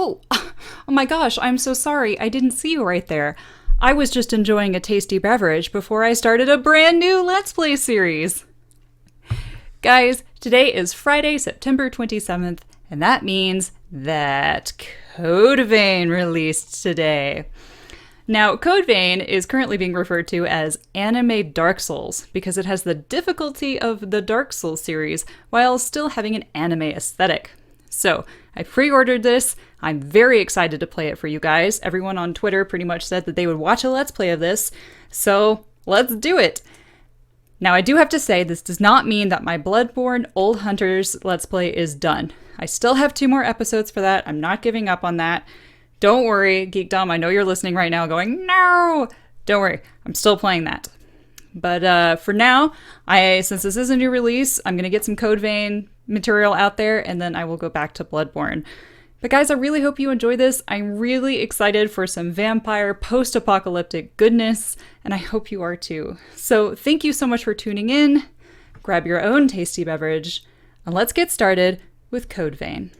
Oh, oh my gosh, I'm so sorry. I didn't see you right there. I was just enjoying a tasty beverage before I started a brand new Let's Play series. Guys, today is Friday, September 27th, and that means that Code Vein released today. Now, Code Vein is currently being referred to as anime Dark Souls because it has the difficulty of the Dark Souls series while still having an anime aesthetic. So, I pre-ordered this. I'm very excited to play it for you guys. Everyone on Twitter pretty much said that they would watch a Let's Play of this, so let's do it! Now, I do have to say, this does not mean that my Bloodborne Old Hunters Let's Play is done. I still have 2 more episodes for that. I'm not giving up on that. Don't worry, Geekdom, I know you're listening right now going, no! Don't worry, I'm still playing that. But for now, since this is a new release, I'm going to get some Code Vein material out there, and then I will go back to Bloodborne. But guys, I really hope you enjoy this. I'm really excited for some vampire post-apocalyptic goodness, and I hope you are too. So thank you so much for tuning in. Grab your own tasty beverage, and let's get started with Code Vein.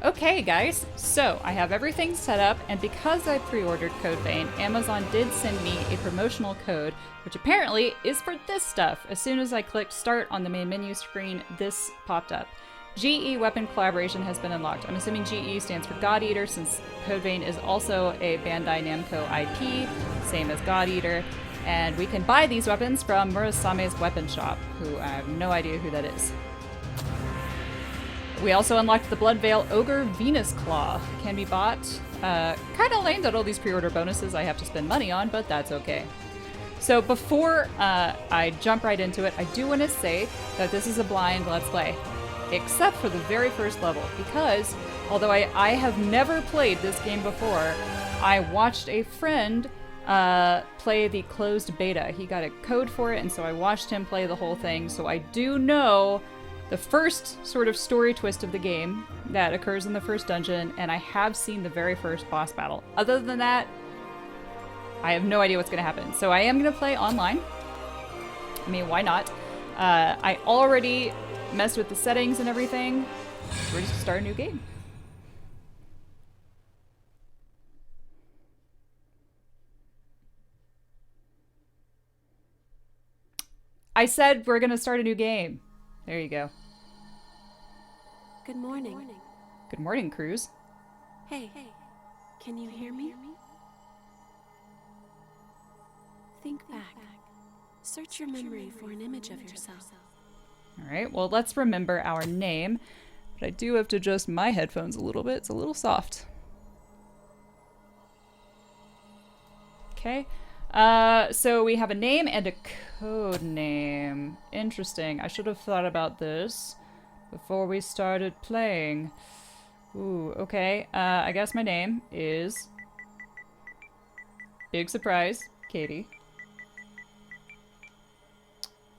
Okay guys, so I have everything set up, and because I pre-ordered Code Vein, Amazon did send me a promotional code, which apparently is for this stuff. As soon as I clicked start on the main menu screen, this popped up. GE Weapon Collaboration has been unlocked. I'm assuming GE stands for God Eater, since Code Vein is also a Bandai Namco IP, same as God Eater, and we can buy these weapons from Murasame's Weapon Shop, who I have no idea who that is. We also unlocked the Bloodveil Ogre Venus Claw. Can be bought. Kind of lame that all these pre-order bonuses I have to spend money on, but that's okay. So before I jump right into it, I do want to say that this is a blind Let's Play, except for the very first level, because although I have never played this game before, I watched a friend play the closed beta. He got a code for it, and so I watched him play the whole thing, so I do know the first sort of story twist of the game that occurs in the first dungeon, and I have seen the very first boss battle. Other than that, I have no idea what's going to happen. So I am going to play online. I mean, why not? I already messed with the settings and everything. We're just going to start a new game. I said we're going to start a new game. There you go. Good morning. Good morning, Cruz. Hey, can you hear me? Think back. Search your memory for an image of yourself. Alright, well, let's remember our name. But I do have to adjust my headphones a little bit. It's a little soft. Okay. So we have a name and a code name. Interesting. I should have thought about this before we started playing. Ooh, okay. I guess my name is... Big surprise, Katie.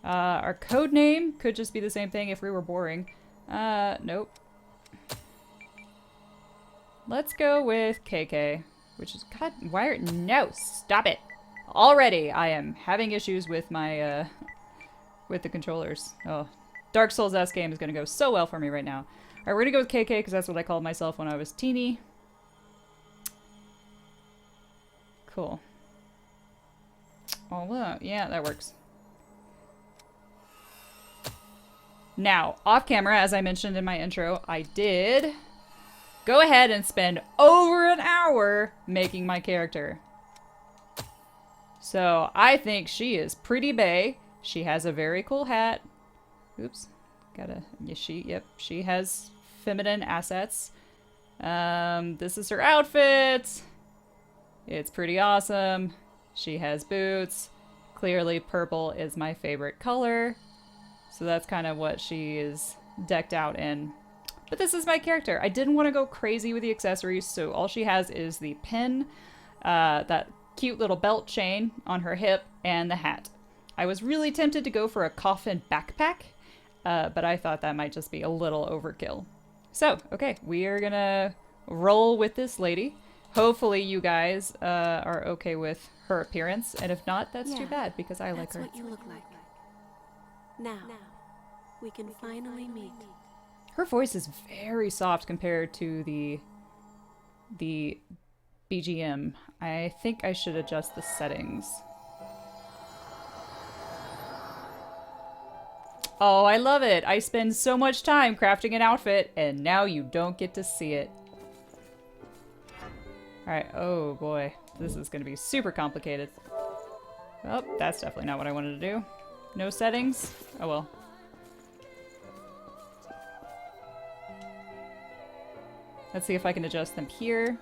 Our code name could just be the same thing if we were boring. Nope. Let's go with KK, which is... God, why are... No, stop it! Already, I am having issues with my, with the controllers. Oh, Dark Souls-esque game is gonna go so well for me right now. Alright, we're gonna go with KK because that's what I called myself when I was teeny. Cool. Oh, well, yeah, that works. Now, off camera, as I mentioned in my intro, I did go ahead and spend over an hour making my character. So, I think she is pretty bae. She has a very cool hat. Oops. She has feminine assets. This is her outfit. It's pretty awesome. She has boots. Clearly, purple is my favorite color. So that's kind of what she is decked out in. But this is my character. I didn't want to go crazy with the accessories, so all she has is the pin, that cute little belt chain on her hip, and the hat. I was really tempted to go for a coffin backpack, but I thought that might just be a little overkill. So, okay, we are gonna roll with this lady. Hopefully you guys are okay with her appearance, and if not, that's too Yeah, bad because I like her. That's what you look like. Now, we can finally meet. Her voice is very soft compared to the BGM. I think I should adjust the settings. Oh, I love it. I spend so much time crafting an outfit, and now you don't get to see it. Alright, oh boy. This is going to be super complicated. Oh, that's definitely not what I wanted to do. No settings? Oh well. Let's see if I can adjust them here.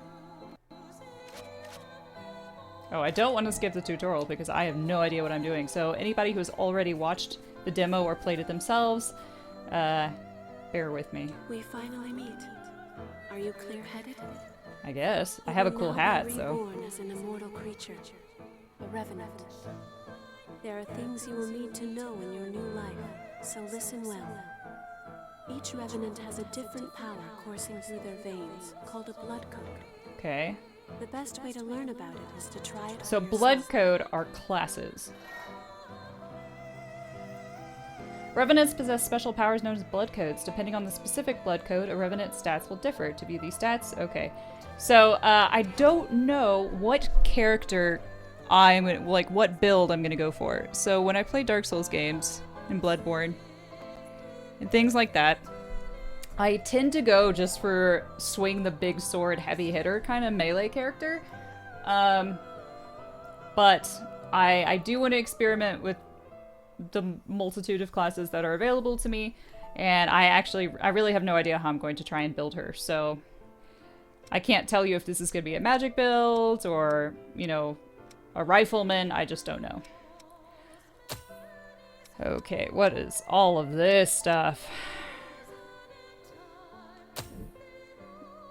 Oh, I don't want to skip the tutorial because I have no idea what I'm doing. So anybody who's already watched the demo or played it themselves, bear with me. We finally meet. Are you clear-headed? I guess. I have a cool hat, so... Reborn as an immortal creature, a revenant. There are things you will need to know in your new life, so listen well. Each revenant has a different power coursing through their veins, called a blood code. Okay. The best way to learn about it is to try it So on blood yourself. code are classes. Revenants possess special powers known as blood codes. Depending on the specific blood code, a revenant's stats will differ. To view these stats, okay. So I don't know what character I'm gonna, like what build I'm gonna go for. So when I play Dark Souls games and Bloodborne and things like that, I tend to go just for swing the big sword heavy hitter kind of melee character. But I do want to experiment with the multitude of classes that are available to me, and I really have no idea how I'm going to try and build her. So I can't tell you if this is going to be a magic build or, you know, a rifleman. I just don't know. Okay, what is all of this stuff?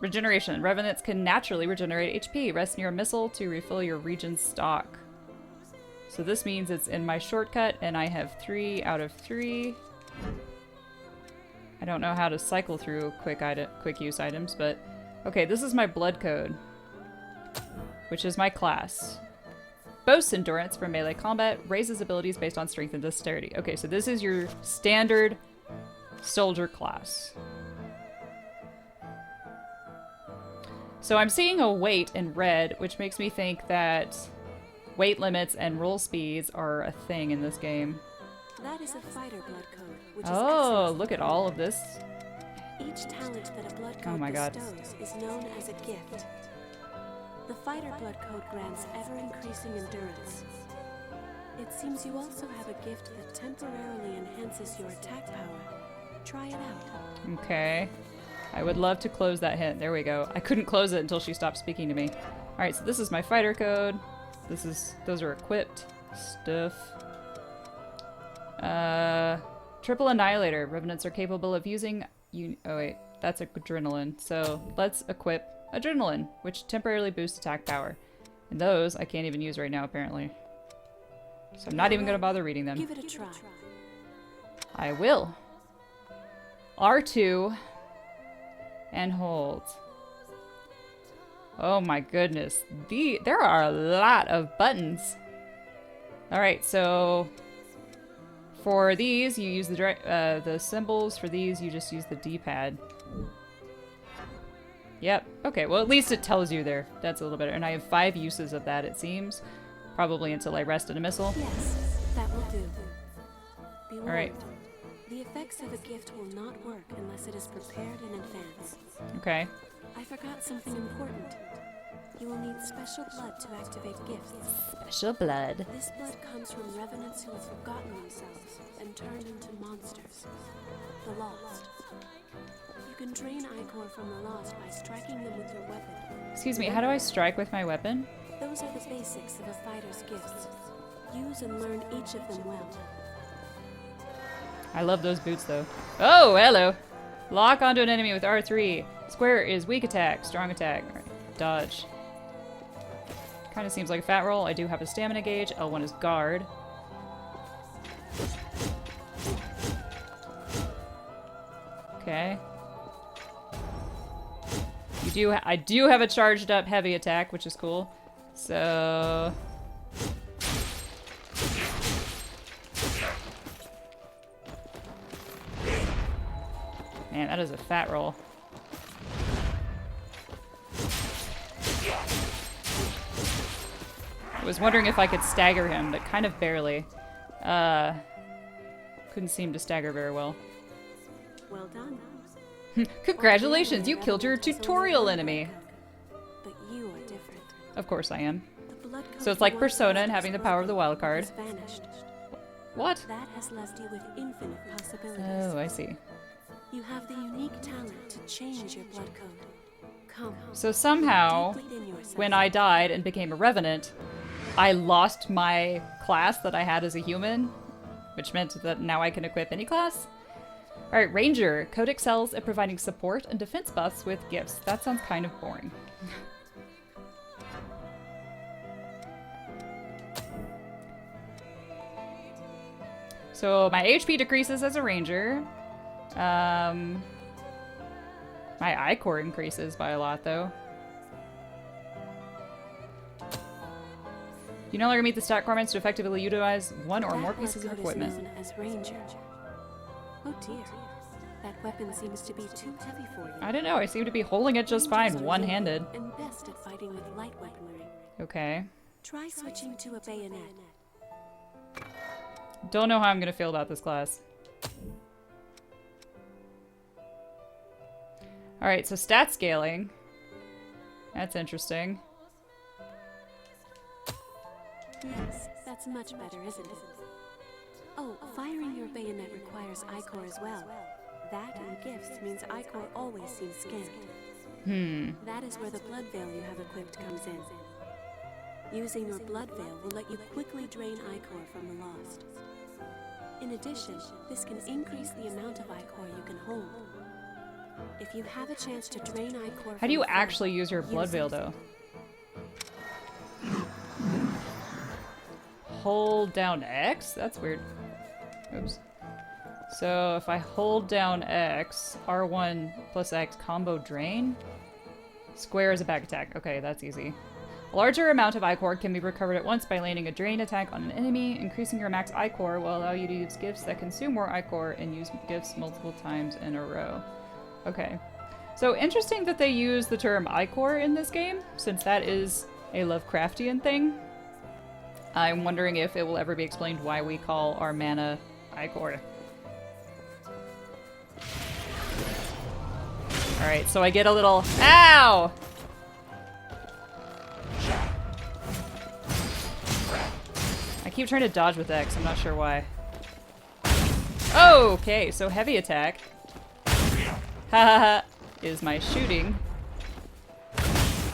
Regeneration. Revenants can naturally regenerate HP. Rest near a missile to refill your region's stock. So this means it's in my shortcut, and I have 3 out of 3. I don't know how to cycle through quick use items, but... Okay, this is my blood code, which is my class. Boasts endurance for melee combat, raises abilities based on strength and dexterity. Okay, so this is your standard soldier class. So I'm seeing a weight in red, which makes me think that weight limits and roll speeds are a thing in this game. That is a fighter blood code, which Oh, is excellent. look at all of this. Each talent that a blood Oh code my God. bestows is known as a gift. The fighter blood code grants ever-increasing endurance. It seems you also have a gift that temporarily enhances your attack power. Try it out. Okay. I would love to close that hint. There we go. I couldn't close it until she stopped speaking to me. Alright, so this is my fighter code. Those are equipped stuff. Triple Annihilator. Revenants are capable of using... oh wait, that's adrenaline. So let's equip adrenaline, which temporarily boosts attack power. And those I can't even use right now, apparently. So I'm not even going to bother reading them. Give it a try. I will. R2 and hold. Oh my goodness. There are a lot of buttons. Alright, so for these you use the symbols. For these you just use the D-pad. Yep. Okay, well at least it tells you there. That's a little better. And I have 5 uses of that, it seems. Probably until I rest in a missile. Yes, that will do. Be warned. Alright. The effects of a gift will not work unless it is prepared in advance. Okay. I forgot something important. You will need special blood to activate gifts. Special blood. This blood comes from revenants who have forgotten themselves and turned into monsters. The Lost. You can drain ichor from the Lost by striking them with your weapon. Excuse me, how do I strike with my weapon? Those are the basics of a fighter's gifts. Use and learn each of them well. I love those boots though. Oh, hello. Lock onto an enemy with R3. Square is weak attack, strong attack. All right, dodge. Kind of seems like a fat roll. I do have a stamina gauge. L1 is guard. Okay. You I do have a charged up heavy attack, which is cool. So man, that is a fat roll. I was wondering if I could stagger him, but kind of barely. Couldn't seem to stagger very well. Well done. Congratulations, you killed your tutorial enemy. But you are different. Of course I am. The blood code So it's like you once Persona and possessed having the power of the wild card. has vanished. What? That has left you with infinite possibilities. Oh, I see. You have the unique talent to change your blood code. Come. So somehow, deep within yourself. when I died and became a revenant, I lost my class that I had as a human, which meant that now I can equip any class. Alright, Ranger. Code excels at providing support and defense buffs with gifts. That sounds kind of boring. So my HP decreases as a Ranger. My I-Core increases by a lot, though. You no longer meet the stat requirements to effectively utilize one or more pieces of equipment. That blood code is known as Ranger. Oh dear, that weapon seems to be too heavy for you. I don't know, I seem to be holding it just fine, Rangers are one-handed. nimble and best at fighting with light weaponry. Okay. Try switching to a bayonet. Don't know how I'm gonna feel about this class. Alright, so stat scaling. That's interesting. Yes, that's much better, isn't it? Oh, firing your bayonet requires I-Core as well. That and gifts means I-Core always seems scanned. That is where the blood veil you have equipped comes in. Using your blood veil will let you quickly drain I-Core from the lost. In addition, this can increase the amount of I-Core you can hold. If you have a chance to drain I-Core How do you from the foe, actually use your blood use veil, it. though? Hold down X? That's weird. Oops. So if I hold down X, R1 plus X combo drain? Square is a back attack. Okay, that's easy. A larger amount of I-Core can be recovered at once by landing a drain attack on an enemy. Increasing your max I-Core will allow you to use gifts that consume more I-Core and use gifts multiple times in a row. Okay. So interesting that they use the term I-Core in this game, since that is a Lovecraftian thing. I'm wondering if it will ever be explained why we call our mana I-Core. Alright, so I get a little... Ow! I keep trying to dodge with X, I'm not sure why. Okay, so heavy attack. Hahaha, is my shooting.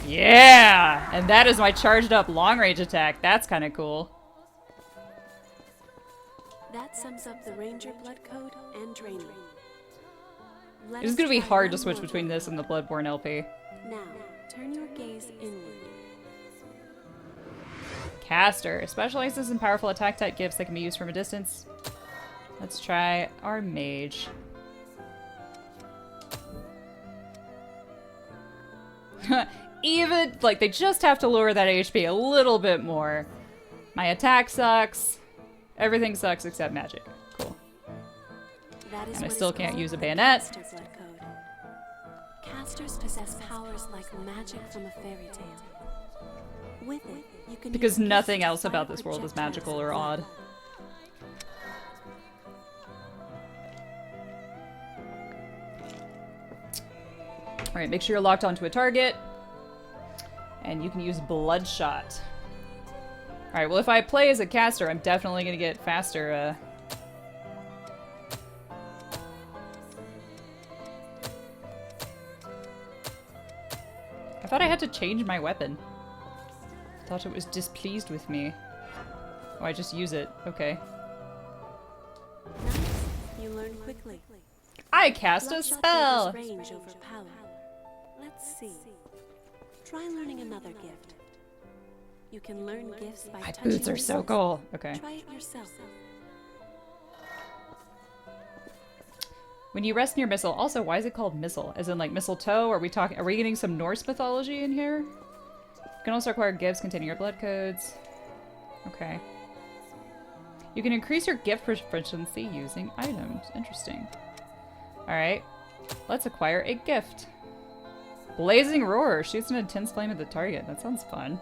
Yeah! And that is my charged up long range attack. That's kind of cool. That sums up the Ranger blood code and draining. Let It's us gonna be try hard to one switch more between this and the Bloodborne LP. Now, turn your gaze inward. Caster specializes in powerful attack type gifts that can be used from a distance. Let's try our mage. Even, like, they just have to lower that HP a little bit more. My attack sucks. Everything sucks except magic. Cool. That is And I what still is can't called use a the bayonet. caster blood code. Casters possess powers like magic from a fairy tale. With it, you can Because use nothing gifts to else about fire this world is projectiles magical of or blood. odd. Alright, make sure you're locked onto a target. And you can use Bloodshot. Alright, well if I play as a caster, I'm definitely gonna get faster, I thought I had to change my weapon. I thought it was displeased with me. Oh, I just use it. Okay. Nice. You learn quickly. I cast a Bloodshot spell! favors range over power. Let's see. Try learning another gift. You can learn gifts by My touching boots are so yourself. cool. Okay. Try it yourself. When you rest near missile, also, why is it called missile? As in, like, mistletoe? Are we getting some Norse mythology in here? You can also acquire gifts containing your blood codes. Okay. You can increase your gift proficiency using items. Interesting. Alright. Let's acquire a gift. Blazing Roar. Shoots an intense flame at the target. That sounds fun.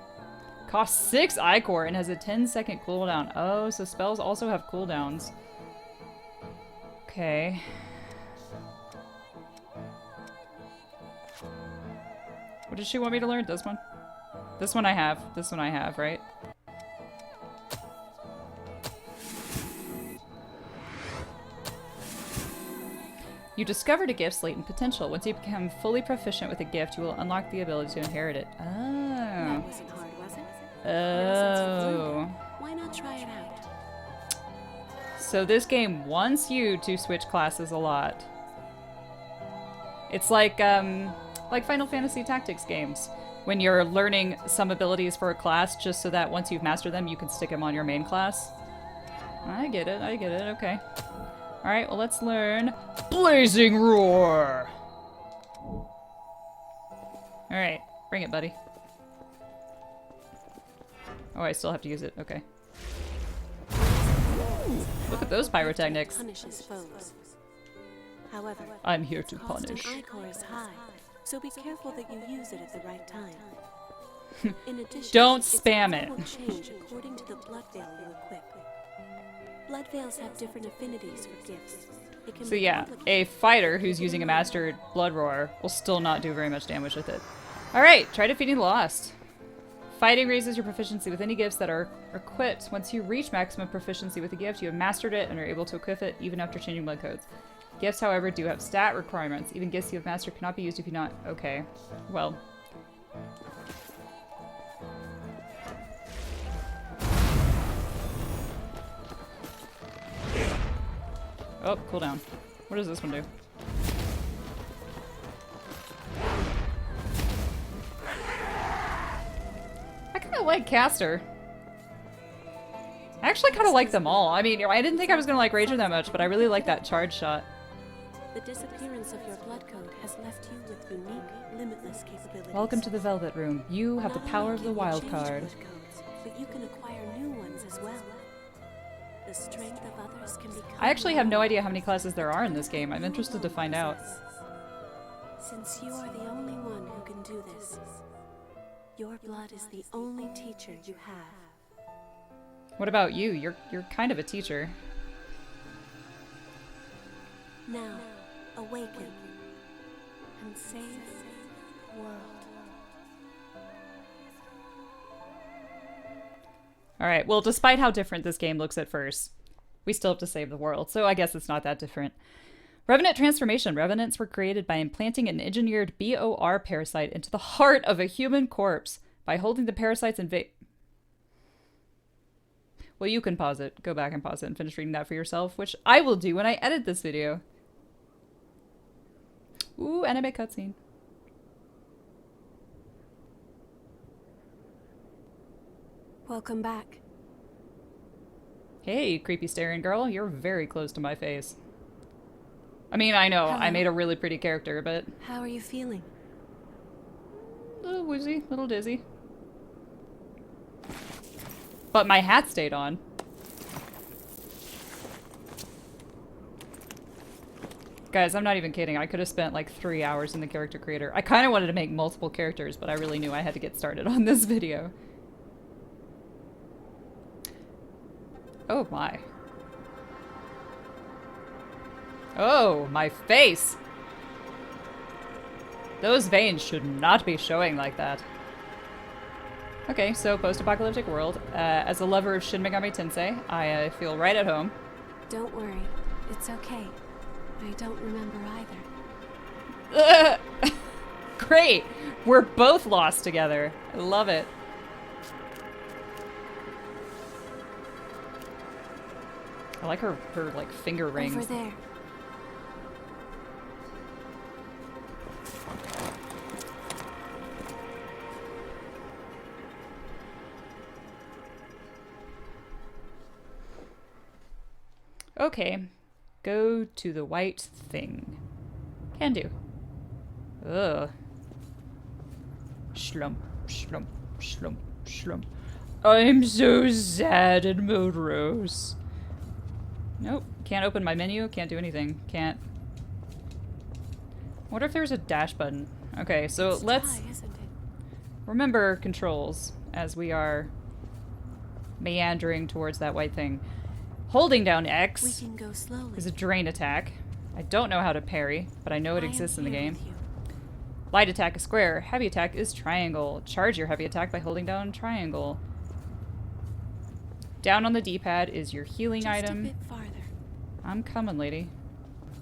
Costs 6 Ichor and has a 10-second cooldown. Oh, so spells also have cooldowns. Okay. What does she want me to learn? This one? This one I have. This one I have, right? You discovered a gift's latent potential. Once you become fully proficient with a gift, you will unlock the ability to inherit it. Oh. That wasn't hard, was it? Oh. Why not try it out? So this game wants you to switch classes a lot. It's like Final Fantasy Tactics games, when you're learning some abilities for a class just so that once you've mastered them, you can stick them on your main class. I get it, okay. Alright, well let's learn Blazing Roar! Alright, bring it, buddy. Oh, I still have to use it, okay. Look at those pyrotechnics. However, I'm here to punish. Ichor is high, so be careful that you use it at the right time. In addition, Don't spam it. will change according to the blood veil you equip. Blood veils have different affinities for gifts. It can So be yeah, a fighter who's using a mastered Blood Roar will still not do very much damage with it. Alright, try defeating the Lost. Fighting raises your proficiency with any gifts that are equipped. Once you reach maximum proficiency with a gift, you have mastered it and are able to equip it even after changing blood codes. Gifts, however, do have stat requirements. Even gifts you have mastered cannot be used if you not... Okay. Well. Oh, cooldown. What does this one do? I kind of like Caster. I actually kind of like them all. I mean, I didn't think I was going to like Rager that much, but I really like that charge shot. The disappearance of your blood code has left you with unique, limitless capabilities. Welcome to the Velvet Room. You have the power of the wild card. Blood codes, but you can acquire new ones as well. The strength of others can become... I actually have no idea how many classes there are in this game. I'm interested to find out. Since you are the only one who can do this, your blood is the only teacher you have. What about you? You're kind of a teacher. Now, awaken and save the world. Alright, well, despite how different this game looks at first, we still have to save the world, so I guess it's not that different. Revenant transformation. Revenants were created by implanting an engineered BOR parasite into the heart of a human corpse. By holding the parasite's Well, you can pause it. Go back and pause it and finish reading that for yourself, which I will do when I edit this video. Ooh, anime cutscene. Welcome back. Hey, creepy staring girl. You're very close to my face. I mean, I know, I made a really pretty character, but... How are you feeling? A little woozy, a little dizzy. But my hat stayed on. Guys, I'm not even kidding. I could have spent like 3 hours in the character creator. I kind of wanted to make multiple characters, but I really knew I had to get started on this video. Oh my. Oh, my face! Those veins should not be showing like that. Okay, so post-apocalyptic world. As a lover of Shin Megami Tensei, I feel right at home. Don't worry. It's okay. I don't remember either. Great! We're both lost together. I love it. I like her like finger rings. Over there. Okay. Go to the white thing. Can do. Ugh. Slump, slump, slump, slump. I'm so sad and morose. Nope. Can't open my menu. Can't do anything. Can't. What if there's a dash button? Okay, so let's dry, isn't it? remember controls as we are meandering towards that white thing. Holding down We X can go slowly. is a drain attack. I don't know how to parry, but I know it I am exists in the here game. with you. Light attack is square. Heavy attack is triangle. Charge your heavy attack by holding down triangle. Down on the D-pad is your healing Just item. a bit farther. I'm coming, lady.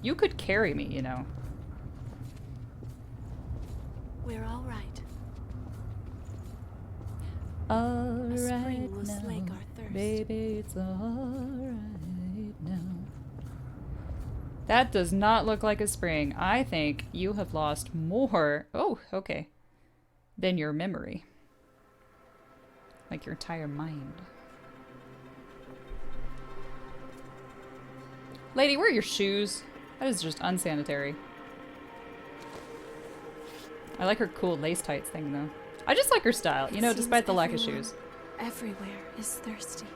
You could carry me, you know. We're all right. All A spring right will now, slake our thirst. baby, it's all right now. That does not look like a spring. I think you have lost more. Oh, okay. Than your memory. Like your entire mind. Lady, where are your shoes? That is just unsanitary. I like her cool lace tights thing, though. I just like her style, you know, It despite seems the lack of everyone shoes. Everywhere is thirsty.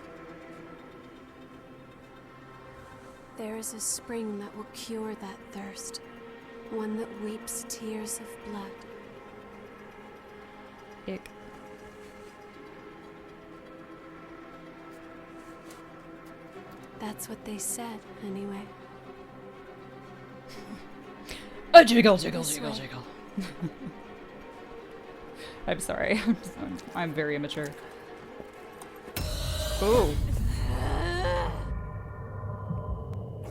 There is a spring that will cure that thirst. One that weeps tears of blood. Ick. That's what they said, anyway. A jiggle, jiggle, This jiggle, way. jiggle. I'm sorry. I'm very immature. Oh.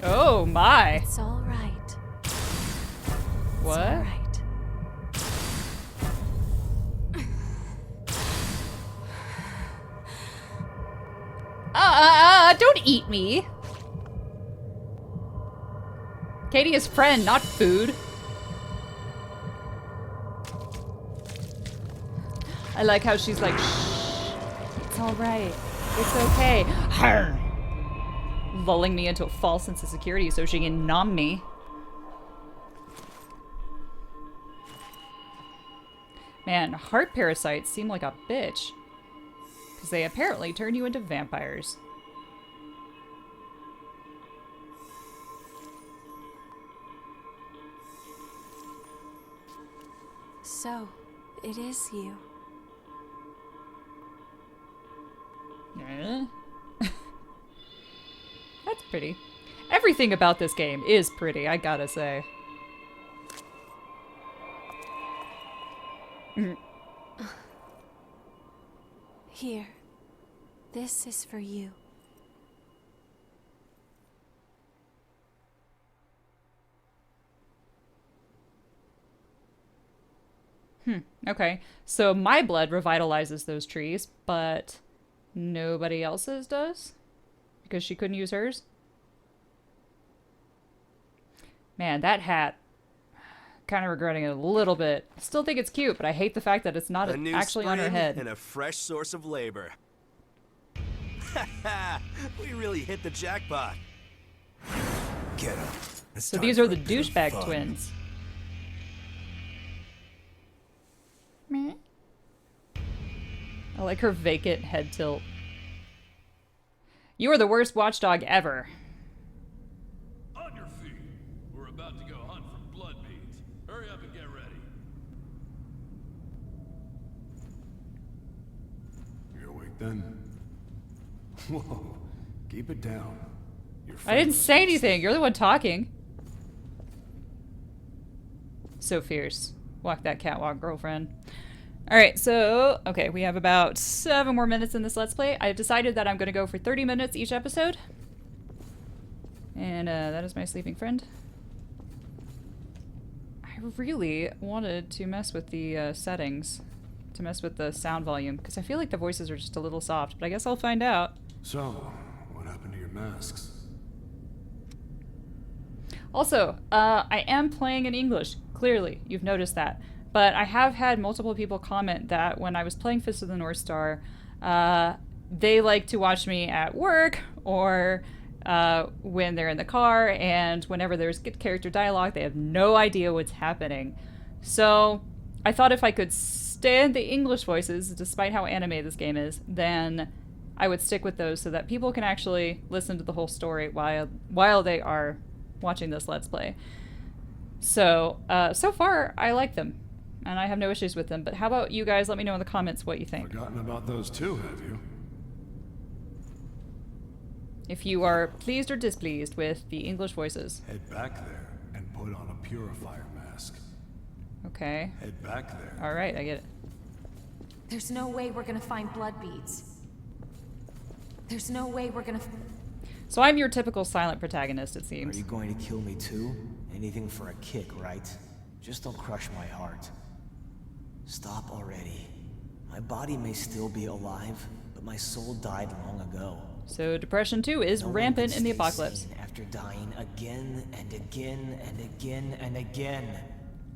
Oh my. It's all right. What? It's all right. Don't eat me. Katie is friend, not food. I like how she's like, shh, it's all right. It's okay. Arr. Lulling me into a false sense of security so she can numb me. Man, heart parasites seem like a bitch. Because they apparently turn you into vampires. So, it is you. Eh? That's pretty. Everything about this game is pretty, I gotta say. Here. This is for you. Okay, so my blood revitalizes those trees, but nobody else's does? Because she couldn't use hers? Man, that hat. Kind of regretting it a little bit. I still think it's cute, but I hate the fact that it's not A new actually on her spring head. and a fresh source of labor. We really hit the jackpot. Get 'em. It's So time these are for the a bit of douchebag fun. twins. Meh. I like her vacant head tilt. You are the worst watchdog ever. On your feet. We're about to go hunt for blood beads. Hurry up and get ready. You're awake then? Whoa, keep it down. Your I didn't friend- say anything. You're the one talking. So fierce. Walk that catwalk, girlfriend. Alright, so, okay, we have about 7 more minutes in this Let's Play. I've decided that I'm going to go for 30 minutes each episode. And that is my sleeping friend. I really wanted to mess with the settings. To mess with the sound volume. Because I feel like the voices are just a little soft. But I guess I'll find out. So, what happened to your masks? Also, I am playing in English. Clearly, you've noticed that. But I have had multiple people comment that when I was playing Fist of the North Star, they like to watch me at work or when they're in the car, and whenever there's good character dialogue, they have no idea what's happening. So I thought if I could stand the English voices, despite how anime this game is, then I would stick with those so that people can actually listen to the whole story while they are watching this Let's Play. So, so far, I like them, and I have no issues with them. But how about you guys? Let me know in the comments what you think. Forgotten about those too, have you? If you are pleased or displeased with the English voices. Head back there and put on a purifier mask. Okay. Head back there. All right, I get it. There's no way we're gonna find blood beads. There's no way we're gonna... So I'm your typical silent protagonist, it Are seems. you going to kill me too? Anything for a kick, right? Just don't crush my heart. Stop already. My body may still be alive, but my soul died long ago. So Depression 2 is No one rampant can in the stay apocalypse. sane after dying again and again and again and again.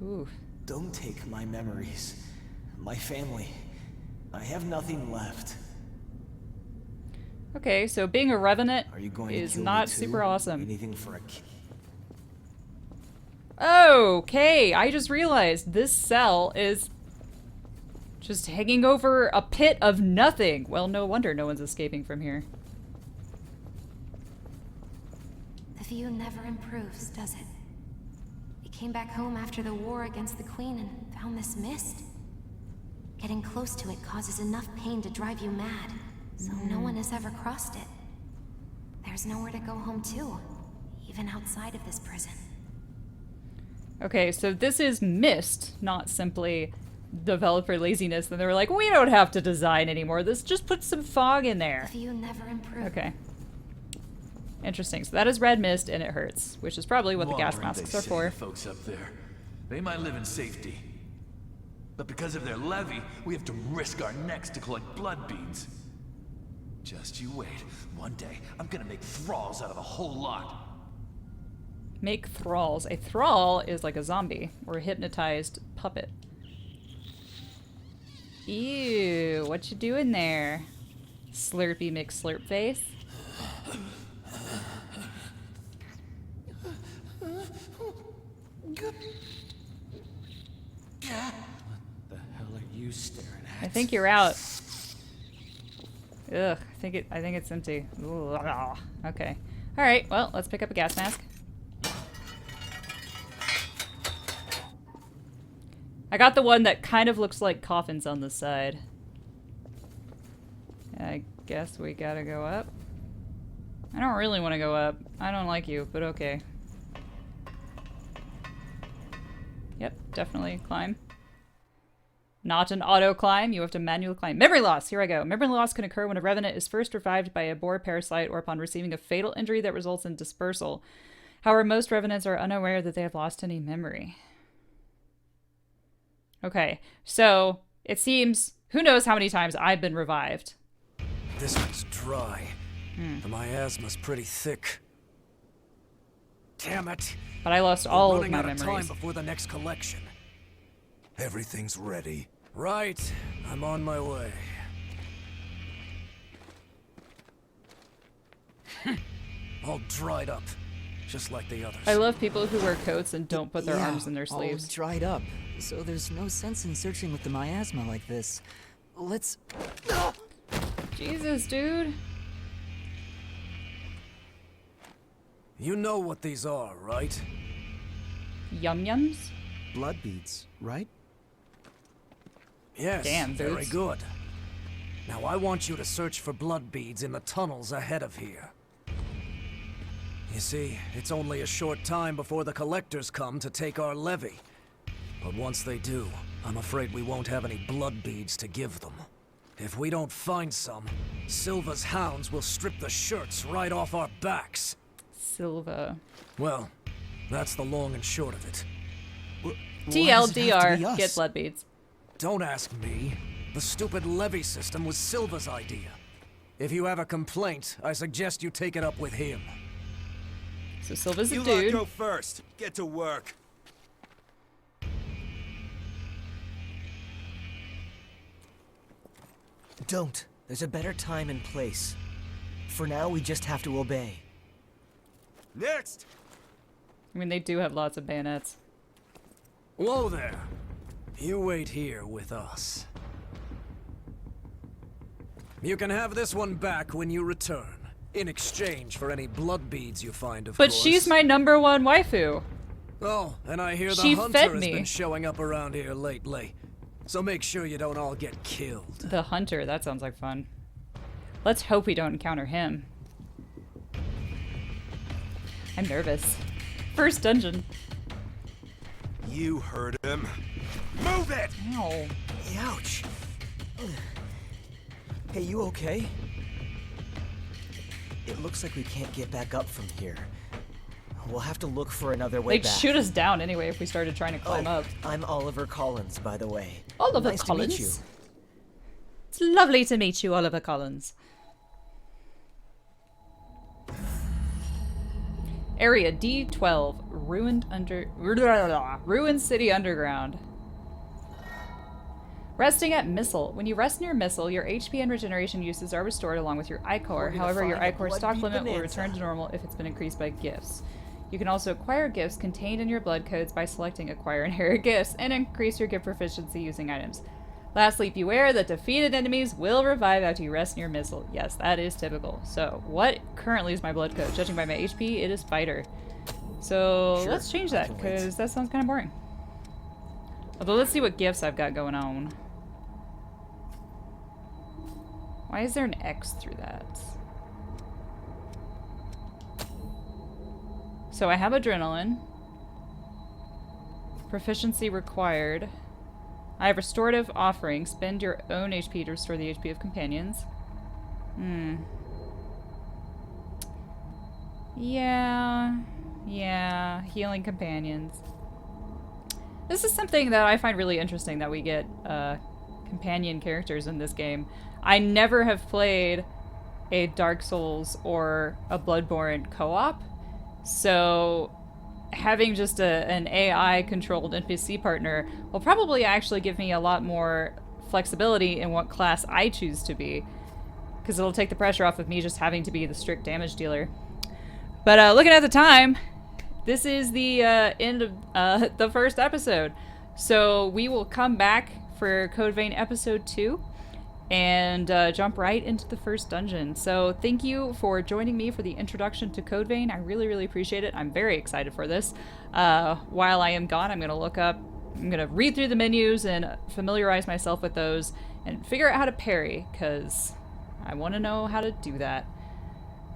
Ooh. Don't take my memories, my family. I have nothing left. Okay, so being a revenant Are you going to is kill not me too? super awesome. Anything for a kick. Okay, I just realized this cell is just hanging over a pit of nothing. Well, no wonder no one's escaping from here. The view never improves, does it? We came back home after the war against the Queen and found this mist. Getting close to it causes enough pain to drive you mad, so no one has ever crossed it. There's nowhere to go home to, even outside of this prison. Okay, so this is mist, not simply developer laziness. And they were like, we don't have to design anymore. This just put some fog in there. The view never improves. Okay. Interesting. So that is red mist, and it hurts, which is probably what the gas Wondering masks they are say for. the folks up there, they might live in safety, but because of their levy, we have to risk our necks to collect blood beads. Just you wait. One day, I'm gonna make thralls out of a whole lot. Make thralls. A thrall is like a zombie or a hypnotized puppet. Ew, what you doing there? Slurpy McSlurp face. The hell are you staring at? I think you're out. Ugh, I think it's empty. Ugh, okay. All right, well, let's pick up a gas mask. I got the one that kind of looks like coffins on the side. I guess we gotta go up. I don't really want to go up. I don't like you, but okay. Yep, definitely climb. Not an auto climb, you have to manually climb. Memory loss, here I go. Memory loss can occur when a revenant is first revived by a boar parasite or upon receiving a fatal injury that results in dispersal. However, most revenants are unaware that they have lost any memory. Okay, so it seems, who knows how many times I've been revived. This one's dry. The miasma's pretty thick. Damn it! But I lost We're all of running my out of time memories. before the next collection. Everything's ready. Right, I'm on my way. All dried up, just like the others. I love people who wear coats and don't put their Yeah, arms in their all sleeves. dried up, so there's no sense in searching with the miasma like this. Let's... Jesus, dude. You know what these are, right? Yum yums? Blood beads, right? Yes, Damn, very Boots. good. Now I want you to search for blood beads in the tunnels ahead of here. You see, it's only a short time before the collectors come to take our levy. But once they do, I'm afraid we won't have any blood beads to give them. If we don't find some, Silva's hounds will strip the shirts right off our backs. Silva. Well, that's the long and short of it. TLDR, get blood beads. Don't ask me. The stupid levy system was Silva's idea. If you have a complaint, I suggest you take it up with him. So Silva's a You dude. lot go first. Get to work. Don't. There's a better time and place. For now, we just have to obey. Next! I mean, they do have lots of bayonets. Whoa there. You wait here with us. You can have this one back when you return, in exchange for any blood beads you find, of But course. she's my number one waifu. Oh, and I hear the She hunter fed has me. been showing up around here lately. So make sure you don't all get killed. The hunter, that sounds like fun. Let's hope we don't encounter him. I'm nervous. First dungeon. You heard him. Move it! Ow. Ouch. Hey, you okay? It looks like we can't get back up from here. We'll have to look for another way They'd back. shoot us down anyway if we started trying to climb up. I'm Oliver Collins, by the way. Oliver nice Collins? to meet you. It's lovely to meet you, Oliver Collins. Area D12, Ruined City Underground. Resting at Missile. When you rest near Missile, your HP and regeneration uses are restored along with your Ichor. gonna However, your find a Ichor stock blood-bead limit will bonanza. return to normal if it's been increased by gifts. You can also acquire gifts contained in your blood codes by selecting Acquire Inherit Gifts and increase your gift proficiency using items. Lastly, beware that defeated enemies will revive after you rest near Missile. Yes, that is typical. So, what currently is my blood code? Judging by my HP, it is Fighter. So, Sure, let's change I that, can wait. because that sounds kind of boring. Although, let's see what gifts I've got going on. Why is there an X through that? So, I have Adrenaline. Proficiency required. I have Restorative Offering. Spend your own HP to restore the HP of companions. Yeah. Healing companions. This is something that I find really interesting, that we get companion characters in this game. I never have played a Dark Souls or a Bloodborne co-op, so having just an AI-controlled NPC partner will probably actually give me a lot more flexibility in what class I choose to be, because it'll take the pressure off of me just having to be the strict damage dealer. But looking at the time, this is the end of the first episode. So we will come back for Code Vein episode 2 and jump right into the first dungeon. So thank you for joining me for the introduction to Code Vein. I really, really appreciate it. I'm very excited for this. While I am gone, I'm going to read through the menus and familiarize myself with those and figure out how to parry, because I want to know how to do that.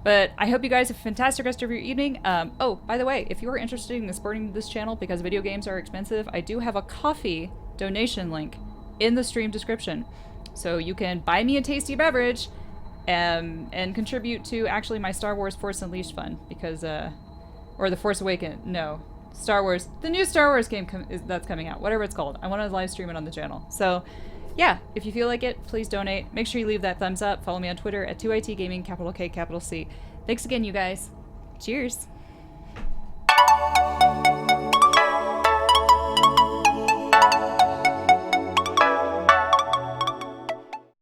But I hope you guys have a fantastic rest of your evening. Oh, by the way, if you are interested in supporting this channel because video games are expensive, I do have a coffee donation link in the stream description. So you can buy me a tasty beverage and contribute to actually my Star Wars Force Unleashed fund, because, or the Force Awakens, no, Star Wars, the new Star Wars game that's coming out, whatever it's called. I want to live stream it on the channel. So yeah, if you feel like it, please donate. Make sure you leave that thumbs up. Follow me on Twitter at 2IT Gaming, capital K, capital C. Thanks again, you guys. Cheers.